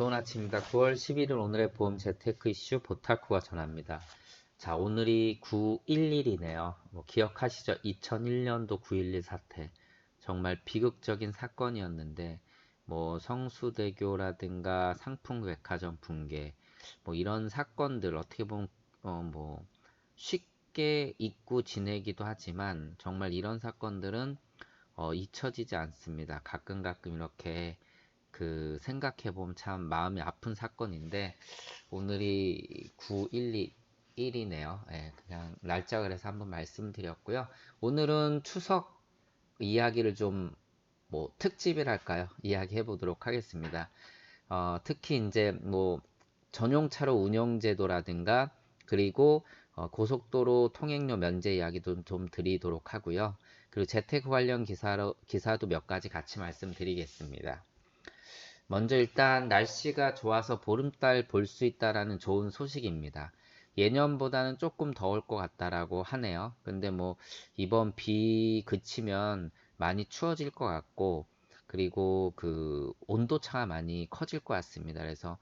좋은 아침입니다. 9월 11일 오늘의 보험 재테크 이슈 보탈코가 전합니다. 자, 오늘이 9.11이네요. 기억하시죠? 2001년도 9.11 사태. 정말 비극적인 사건이었는데, 성수대교라든가 상풍백화점 붕괴, 이런 사건들 어떻게 보면, 쉽게 잊고 지내기도 하지만, 정말 이런 사건들은, 잊혀지지 않습니다. 가끔 이렇게 생각해보면 참 마음이 아픈 사건인데 오늘이 9.11이네요. 예, 그냥 날짜 그래서 한번 말씀드렸고요. 오늘은 추석 이야기를 좀 특집이랄까요? 이야기해 보도록 하겠습니다. 특히 이제 전용차로 운영제도라든가 그리고 고속도로 통행료 면제 이야기도 좀 드리도록 하고요. 그리고 재테크 관련 기사도 몇 가지 같이 말씀드리겠습니다. 먼저 일단 날씨가 좋아서 보름달 볼 수 있다라는 좋은 소식입니다. 예년보다는 조금 더울 것 같다라고 하네요. 근데 이번 비 그치면 많이 추워질 것 같고 그리고 온도차가 많이 커질 것 같습니다. 그래서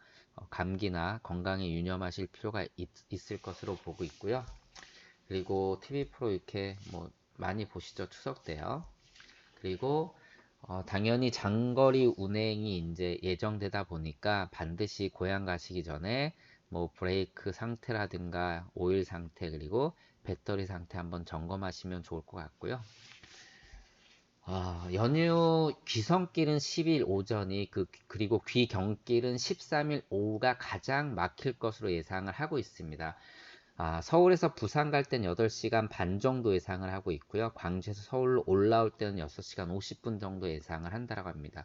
감기나 건강에 유념하실 필요가 있을 것으로 보고 있고요. 그리고 TV 프로 이렇게 많이 보시죠. 추석 때요. 그리고 당연히 장거리 운행이 이제 예정되다 보니까 반드시 고향 가시기 전에 브레이크 상태라든가 오일 상태 그리고 배터리 상태 한번 점검하시면 좋을 것 같고요. 연휴 귀성길은 10일 오전이 그리고 귀경길은 13일 오후가 가장 막힐 것으로 예상을 하고 있습니다. 서울에서 부산 갈 땐 8시간 반 정도 예상을 하고 있고요. 광주에서 서울로 올라올 때는 6시간 50분 정도 예상을 한다고 합니다.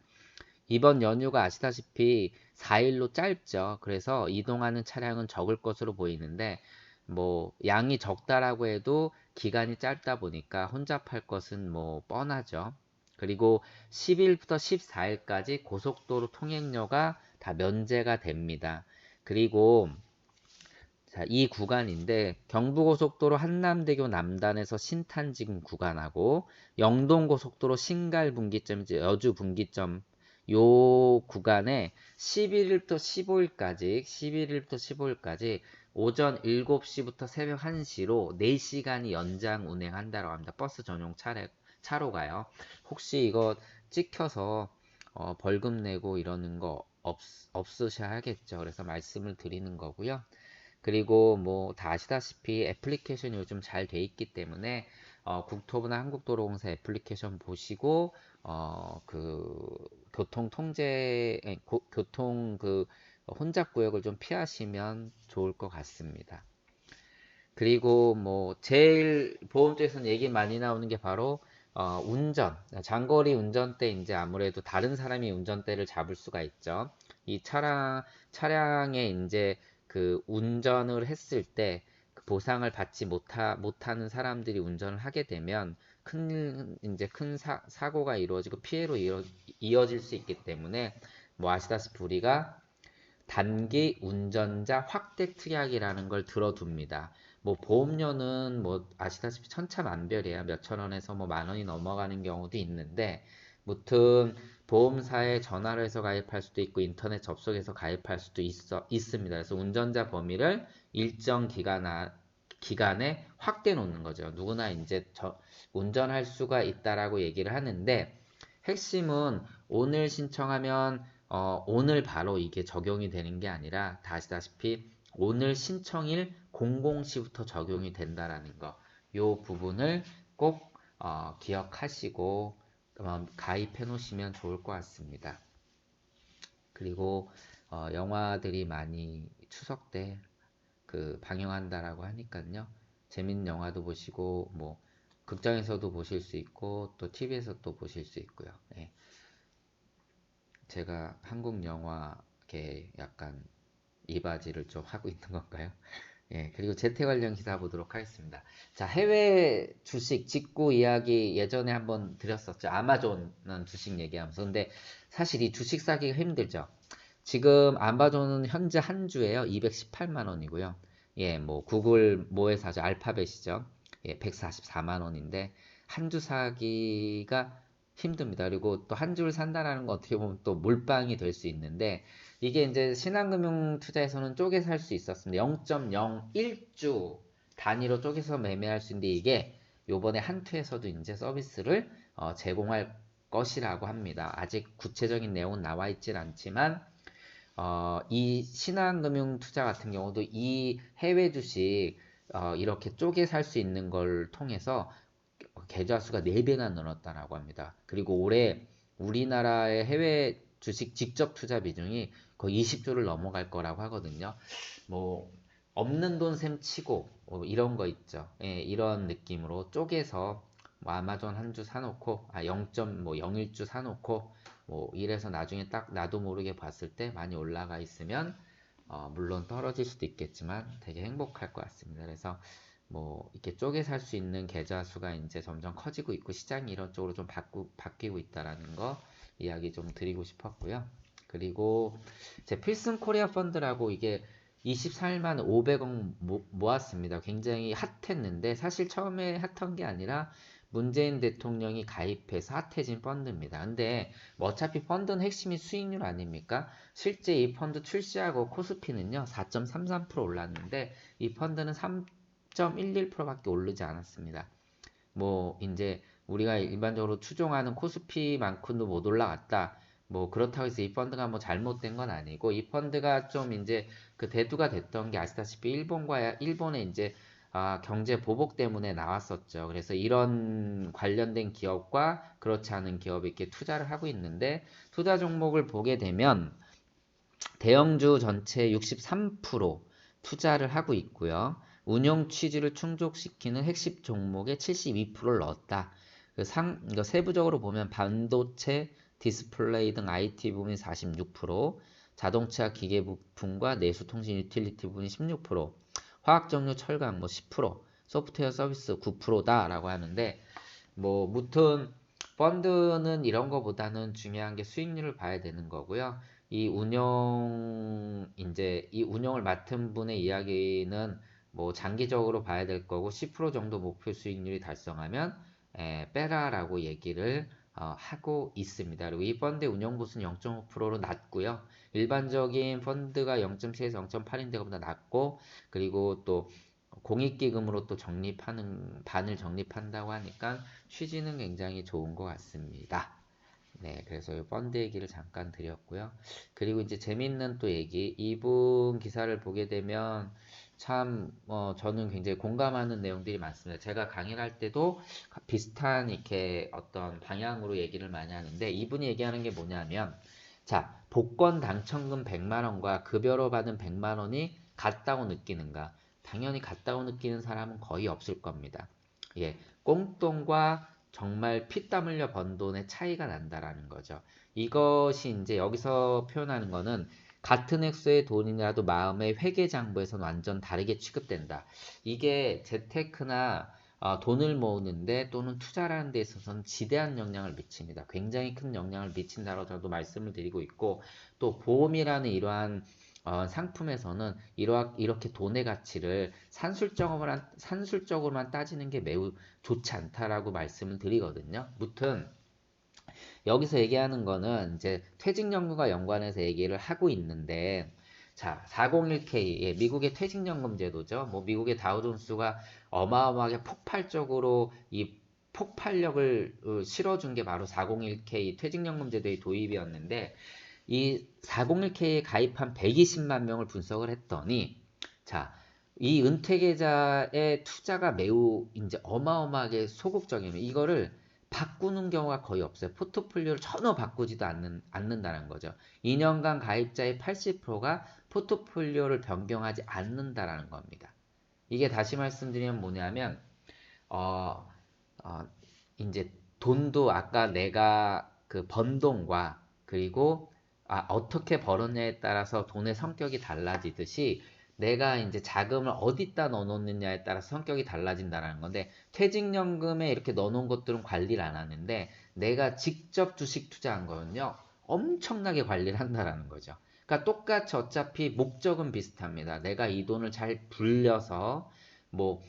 이번 연휴가 아시다시피 4일로 짧죠. 그래서 이동하는 차량은 적을 것으로 보이는데 양이 적다라고 해도 기간이 짧다 보니까 혼잡할 것은 뻔하죠. 그리고 10일부터 14일까지 고속도로 통행료가 다 면제가 됩니다. 그리고 자, 이 구간인데 경부고속도로 한남대교 남단에서 신탄지금 구간하고 영동고속도로 신갈분기점 이제 여주분기점 요 구간에 11일부터 15일까지 오전 7시부터 새벽 1시로 4시간이 연장 운행한다고 합니다. 버스 전용 차로 가요. 혹시 이거 찍혀서 벌금 내고 이러는 거 없으셔야겠죠. 그래서 말씀을 드리는 거고요. 그리고 다 아시다시피 애플리케이션이 요즘 잘 돼 있기 때문에 국토부나 한국도로공사 애플리케이션 보시고 교통 통제 교통 혼잡 구역을 좀 피하시면 좋을 것 같습니다. 그리고 제일 보험 쪽에서는 얘기 많이 나오는 게 바로 운전 장거리 운전 때 이제 아무래도 다른 사람이 운전대를 잡을 수가 있죠. 이 차량에 이제 운전을 했을 때 보상을 받지 못하는 사람들이 운전을 하게 되면 큰 사고가 이루어지고 피해로 이어질 수 있기 때문에 아시다시피 우리가 단기 운전자 확대 특약이라는 걸 들어둡니다. 보험료는 아시다시피 천차만별이에요. 몇천 원에서 만 원이 넘어가는 경우도 있는데 무튼 보험사에 전화를 해서 가입할 수도 있고 인터넷 접속해서 가입할 수도 있습니다. 그래서 운전자 범위를 일정 기간에 확대 놓는 거죠. 누구나 이제 운전할 수가 있다라고 얘기를 하는데 핵심은 오늘 신청하면 오늘 바로 이게 적용이 되는 게 아니라 아시다시피 오늘 신청일 00시부터 적용이 된다라는 거. 요 부분을 꼭 기억하시고 가입해 놓으시면 좋을 것 같습니다. 그리고 영화들이 많이 추석 때 방영한다라고 하니까요. 재밌는 영화도 보시고 극장에서도 보실 수 있고 또 TV에서도 보실 수 있고요. 네. 제가 한국 영화계 약간 이바지를 좀 하고 있는 건가요? 예, 그리고 재테 관련 기사 보도록 하겠습니다. 자, 해외 주식 직구 이야기 예전에 한번 드렸었죠. 아마존은 주식 얘기하면서. 근데 사실 이 주식 사기가 힘들죠. 지금 아마존은 현재 한 주에요. 218만 원이고요. 예, 구글 모에서 하죠. 알파벳이죠. 예, 144만 원인데 한 주 사기가 힘듭니다. 그리고 또 한 줄 산다라는 거 어떻게 보면 또 몰빵이 될 수 있는데 이게 이제 신한금융 투자에서는 쪼개 살 수 있었습니다. 0.01주 단위로 쪼개서 매매할 수 있는데 이게 요번에 한투에서도 이제 서비스를 제공할 것이라고 합니다. 아직 구체적인 내용은 나와 있진 않지만 이 신한금융 투자 같은 경우도 이 해외 주식 이렇게 쪼개 살 수 있는 걸 통해서 계좌 수가 4배나 늘었다라고 합니다. 그리고 올해 우리나라의 해외 주식 직접 투자 비중이 거의 20조를 넘어갈 거라고 하거든요. 뭐 없는 돈 셈 치고 이런 거 있죠. 예, 이런 느낌으로 쪼개서 뭐 아마존 한 주 사놓고 0.01주 사놓고 뭐 이래서 나중에 딱 나도 모르게 봤을 때 많이 올라가 있으면 물론 떨어질 수도 있겠지만 되게 행복할 것 같습니다. 그래서 뭐 이렇게 쪼개 살 수 있는 계좌 수가 이제 점점 커지고 있고 시장이 이런 쪽으로 좀 바뀌고 있다라는 거 이야기 좀 드리고 싶었고요. 그리고 제 필승 코리아 펀드라고 이게 24일만 500억 모았습니다. 굉장히 핫했는데 사실 처음에 핫한 게 아니라 문재인 대통령이 가입해서 핫해진 펀드입니다. 근데 뭐 어차피 펀드는 핵심이 수익률 아닙니까? 실제 이 펀드 출시하고 코스피는요 4.33% 올랐는데 이 펀드는 3.11%밖에 오르지 않았습니다. 뭐 이제 우리가 일반적으로 추종하는 코스피만큼도 못 올라갔다. 뭐 그렇다고 해서 이 펀드가 뭐 잘못된 건 아니고 이 펀드가 좀 이제 그 대두가 됐던 게 아시다시피 일본의 이제 경제 보복 때문에 나왔었죠. 그래서 이런 관련된 기업과 그렇지 않은 기업에 이렇게 투자를 하고 있는데 투자 종목을 보게 되면 대형주 전체 63% 투자를 하고 있고요. 운용 취지를 충족시키는 핵심 종목에 72%를 넣었다. 이거 세부적으로 보면 반도체, 디스플레이 등 IT 부분이 46%, 자동차 기계 부품과 내수통신 유틸리티 부분이 16%, 화학정유 철강 뭐 10%, 소프트웨어 서비스 9%다라고 하는데 뭐 무튼 펀드는 이런 거보다는 중요한 게 수익률을 봐야 되는 거고요. 이 운영을 맡은 분의 이야기는 뭐 장기적으로 봐야 될 거고 10% 정도 목표 수익률이 달성하면 빼라라고 얘기를 하고 있습니다. 그리고 이 펀드의 운영 보수는 0.5%로 낮고요. 일반적인 펀드가 0.7에서 0.8인데 그보다 낮고 그리고 또 공익기금으로 또 반을 적립한다고 하니까 취지는 굉장히 좋은 것 같습니다. 네, 그래서 이 펀드 얘기를 잠깐 드렸고요. 그리고 이제 재밌는 또 얘기, 이분 기사를 보게 되면 참, 저는 굉장히 공감하는 내용들이 많습니다. 제가 강의를 할 때도 비슷한 이렇게 어떤 방향으로 얘기를 많이 하는데 이분이 얘기하는 게 뭐냐면, 자, 복권 당첨금 100만 원과 급여로 받은 100만 원이 같다고 느끼는가? 당연히 같다고 느끼는 사람은 거의 없을 겁니다. 예, 꽁돈과 정말 피땀 흘려 번 돈의 차이가 난다라는 거죠. 이것이 이제 여기서 표현하는 거는 같은 액수의 돈이라도 마음의 회계장부에서는 완전 다르게 취급된다. 이게 재테크나 돈을 모으는데 또는 투자라는 데 있어서는 지대한 영향을 미칩니다. 굉장히 큰 영향을 미친다고 저도 말씀을 드리고 있고 또 보험이라는 이러한 상품에서는 이렇게 돈의 가치를 산술적으로만 따지는 게 매우 좋지 않다라고 말씀을 드리거든요. 무튼 여기서 얘기하는 거는 이제 퇴직연금과 연관해서 얘기를 하고 있는데 자, 401k, 예, 미국의 퇴직연금 제도죠. 뭐 미국의 다우존스가 어마어마하게 폭발적으로 이 폭발력을 실어준 게 바로 401k 퇴직연금 제도의 도입이었는데 이 401k에 가입한 120만 명을 분석을 했더니 자, 이 은퇴 계좌의 투자가 매우 이제 어마어마하게 소극적이면 이거를 바꾸는 경우가 거의 없어요. 포트폴리오를 전혀 바꾸지도 않는다는 거죠. 2년간 가입자의 80%가 포트폴리오를 변경하지 않는다라는 겁니다. 이게 다시 말씀드리면 뭐냐면 어, 어, 이제 돈도 아까 내가 그 번 돈과 그리고 어떻게 벌었냐에 따라서 돈의 성격이 달라지듯이 내가 이제 자금을 어디다 넣어놓느냐에 따라서 성격이 달라진다는 건데 퇴직연금에 이렇게 넣어놓은 것들은 관리를 안 하는데 내가 직접 주식 투자한 거는요 엄청나게 관리를 한다라는 거죠. 그러니까 똑같이 어차피 목적은 비슷합니다. 내가 이 돈을 잘 불려서 뭐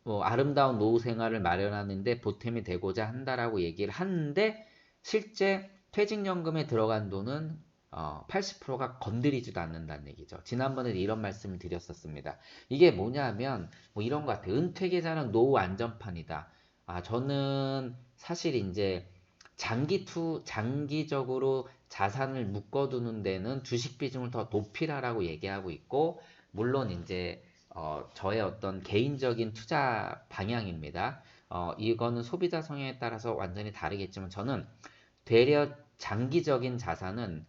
뭐 아름다운 노후 생활을 마련하는데 보탬이 되고자 한다라고 얘기를 하는데 실제 퇴직연금에 들어간 돈은 80%가 건드리지도 않는다는 얘기죠. 지난번에 이런 말씀을 드렸었습니다. 이게 뭐냐면 뭐 이런 것 같아요. 은퇴 계좌는 노후 안전판이다. 저는 사실 이제 장기적으로 자산을 묶어두는 데는 주식 비중을 더 높이라라고 얘기하고 있고, 물론 이제 저의 어떤 개인적인 투자 방향입니다. 이거는 소비자 성향에 따라서 완전히 다르겠지만 저는 되려 장기적인 자산은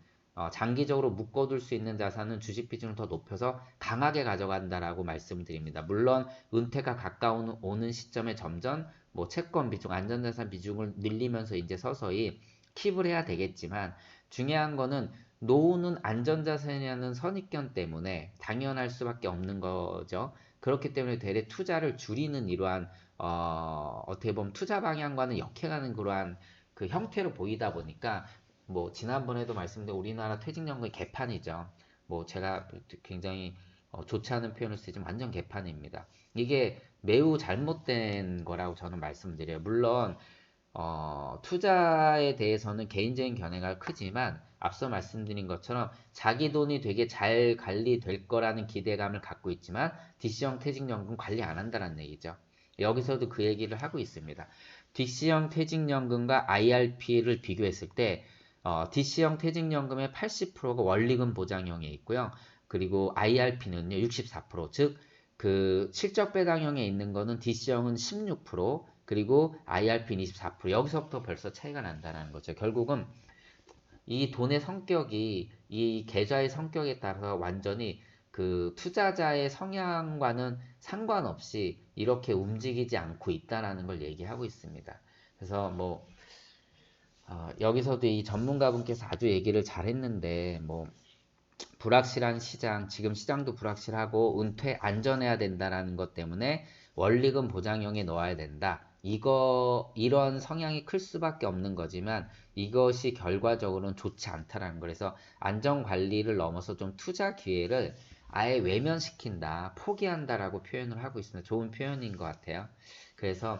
장기적으로 묶어둘 수 있는 자산은 주식 비중을 더 높여서 강하게 가져간다라고 말씀드립니다. 물론 은퇴가 가까운 오는 시점에 점점 뭐 채권 비중, 안전자산 비중을 늘리면서 이제 서서히 킵을 해야 되겠지만 중요한 거는 노후는 안전자산이라는 선입견 때문에 당연할 수밖에 없는 거죠. 그렇기 때문에 되레 투자를 줄이는 이러한 어떻게 보면 투자 방향과는 역행하는 그러한 그 형태로 보이다 보니까 뭐 지난번에도 말씀드린 우리나라 퇴직연금이 개판이죠. 뭐 제가 굉장히 좋지 않은 표현을 쓰지만 완전 개판입니다. 이게 매우 잘못된 거라고 저는 말씀드려요. 물론 투자에 대해서는 개인적인 견해가 크지만 앞서 말씀드린 것처럼 자기 돈이 되게 잘 관리될 거라는 기대감을 갖고 있지만 DC형 퇴직연금 관리 안 한다는 얘기죠. 여기서도 그 얘기를 하고 있습니다. DC형 퇴직연금과 IRP를 비교했을 때 DC형 퇴직연금의 80%가 원리금 보장형에 있고요. 그리고 IRP는요 64%, 즉 그 실적 배당형에 있는 거는 DC형은 16%, 그리고 IRP는 24%. 여기서부터 벌써 차이가 난다는 거죠. 결국은 이 돈의 성격이 이 계좌의 성격에 따라서 완전히 그 투자자의 성향과는 상관없이 이렇게 움직이지 않고 있다라는 걸 얘기하고 있습니다. 그래서 뭐 여기서도 이 전문가분께서 아주 얘기를 잘 했는데 뭐 불확실한 시장, 지금 시장도 불확실하고 은퇴 안전해야 된다라는 것 때문에 원리금 보장형에 넣어야 된다. 이런 성향이 클 수밖에 없는 거지만 이것이 결과적으로는 좋지 않다라는 거. 그래서 안전 관리를 넘어서 좀 투자 기회를 아예 외면시킨다, 포기한다라고 표현을 하고 있습니다. 좋은 표현인 것 같아요. 그래서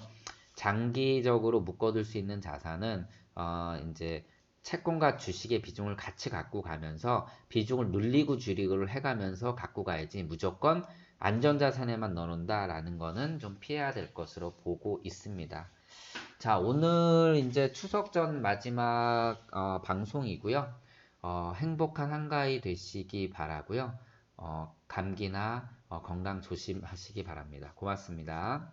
장기적으로 묶어둘 수 있는 자산은 이제 채권과 주식의 비중을 같이 갖고 가면서 비중을 늘리고 줄이고를 해가면서 갖고 가야지 무조건 안전자산에만 넣는다라는 거는 좀 피해야 될 것으로 보고 있습니다. 자, 오늘 이제 추석 전 마지막 방송이고요. 행복한 한가위 되시기 바라고요. 감기나 건강 조심하시기 바랍니다. 고맙습니다.